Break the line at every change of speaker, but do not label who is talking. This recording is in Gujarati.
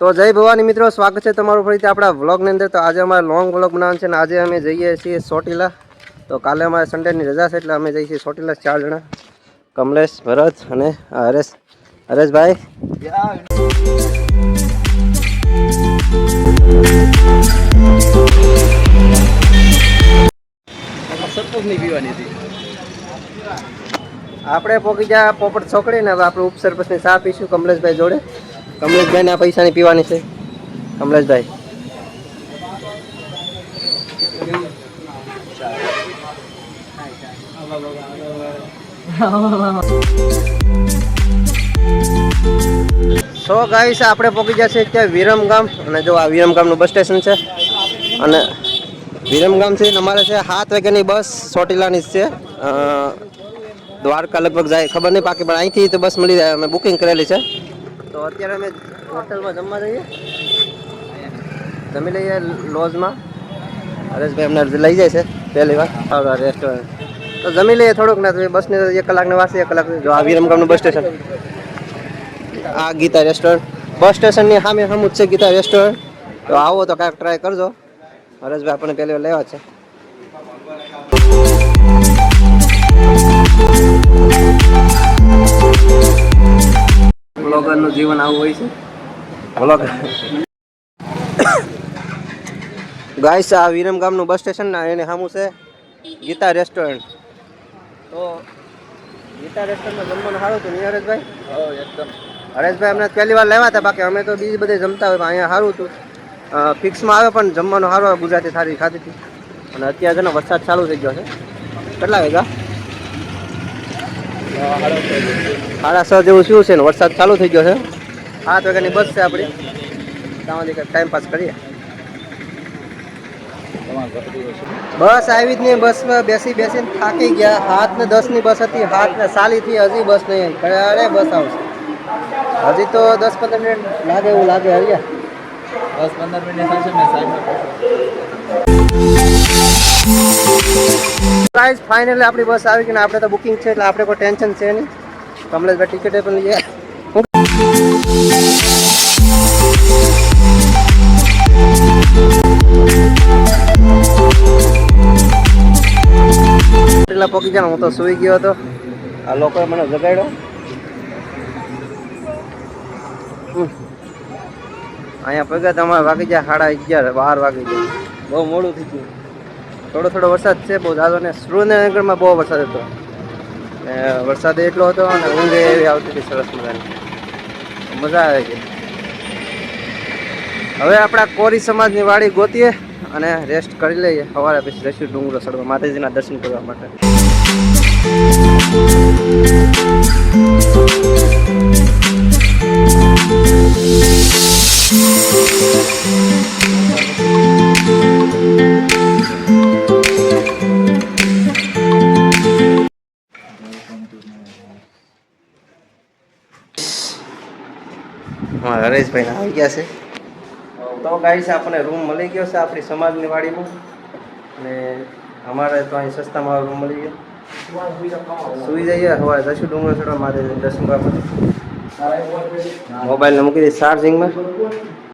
તો જય ભવાની મિત્રો, સ્વાગત છે તમારું ફરીથી આપણા વ્લોગની અંદર। તો આજે અમારે લોંગ વ્લોગ બનાવવાનો છે અને આજે અમે જઈએ છીએ ચોટીલા। તો કાલે અમારે સન્ડેની રજા છે એટલે અમે જઈએ છીએ ચોટીલા 4 જણા, કમલેશ, ભરત અને હરેશભાઈ। આપણે પોકી ગયા પોપટ છોકડી ને હવે આપણે ઉપસરપંચની ચા પીશું કમલેશભાઈ જોડે। કમલેશભાઈ ના પૈસાની પીવાની છે કમલેશભાઈ। સો ગાઈસ આપણે પોકી ગયા છે ત્યાં વિરમગામ, અને જો આ વિરમગામનું બસ સ્ટેશન છે અને વિરમગામથી અમારે છે 7 વાગ્યાની બસ ચોટીલાની છે। દ્વારકા લગભગ જાય ખબર નહીં પાકી, પણ અહીંથી તો બસ મળી જાય, અમે બુકિંગ કરેલી છે। તો અત્યારે અમે હોટલમાં જમવા જઈએ, જમી લઈએ લોજમાં। હરેશભાઈ અમને લઈ જાય છે પહેલી વાર રેસ્ટોરન્ટ। તો જમી લઈએ થોડુંક ના, તો બસની 1 કલાકની વાર છે, 1 કલાક। જો આ વિરમગામનું બસ સ્ટેશન, આ ગીતા રેસ્ટોરન્ટ બસ સ્ટેશનની સામે સામું જ છે ગીતા રેસ્ટોરન્ટ। તો આવો તો કાંઈક ટ્રાય કરજો। હરેશભાઈ આપણને પહેલી વાર લેવા છે। બ્લોગરનું જીવન આવું હોય છે। બ્લોગર ગાઈસ આ વિરમગામનું બસ સ્ટેશન ના એને સામું છે ગીતા રેસ્ટોરન્ટ। તો ગીતા રેસ્ટોરન્ટમાં જમવાનું સારું હતું નહીં હરેશભાઈ? એકદમ। હરેશભાઈ અમને પહેલી વાર લેવા હતા, બાકી અમે તો બીજી બધે જમતા હોય, અહીંયા સારું હતું। ફિક્સમાં આવે પણ જમવાનું સારું આવે, ગુજરાતી સારી ખાધી હતી। અને અત્યારે છે ને વરસાદ ચાલુ થઈ ગયો છે। કેટલા વાગ્યા? 6:30 જેવું શું છે ને વરસાદ ચાલુ થઈ ગયો છે। 7 વાગ્યાની બસ છે આપણી, ત્યાંથી કંઈક ટાઈમ પાસ કરીએ। બસ આવી જ નહીં, બસમાં બેસીને થાકી ગયા। 7:10ની બસ હતી, 7:40 હજી બસ નહીં આવી। અરે બસ આવશે હજી તો 10-15 મિનિટ લાગે એવું લાગે। હરિયા 10-15 મિનિટ થશે ને સાઈડમાં। ગાઈસ ફાઇનલી આપણી બસ આવી ગઈ ને આપણે તો બુકિંગ છે એટલે આપણે કોઈ ટેન્શન છે નહીં। કમલેશભાઈ ટિકિટ પણ લઈએ। ચોટીલા પોકી ગયા, હું તો સૂઈ ગયો હતો, આ લોકોએ મને જગાડ્યો। અહીંયા પગ્યા તમારે વાગી ગયા 11:30, 12 વાગી ગયા, બહુ મોડું થઈ ગયું। થોડો વરસાદ છે, બહુ ઝાઝો ને। સુરેન્દ્રનગરમાં બહુ વરસાદ હતો, વરસાદ એટલો હતો અને ઊંઘ એવી આવતી હતી સરસ મજાની, મજા આવે છે। હવે આપણા કોરી સમાજની વાડી ગોતીએ અને રેસ્ટ કરી લઈએ, સવારે પછી જઈશું ડુંગરો ચડવા માતાજીના દર્શન કરવા માટે। હરેશભાઈ આવી ગયા છે। તો ગાઈસ આપણને રૂમ મળી ગયો છે આપણી સમાજની વાડીમાં, અને અમારે તો અહીં સસ્તામાં રૂમ મળી ગયો। સુઈ જઈએ, સવારે જઈશું ડુંગર ચડવા માટે દર્શન કરવા માટે। મોબાઈલને મૂકી દઈએ ચાર્જિંગમાં।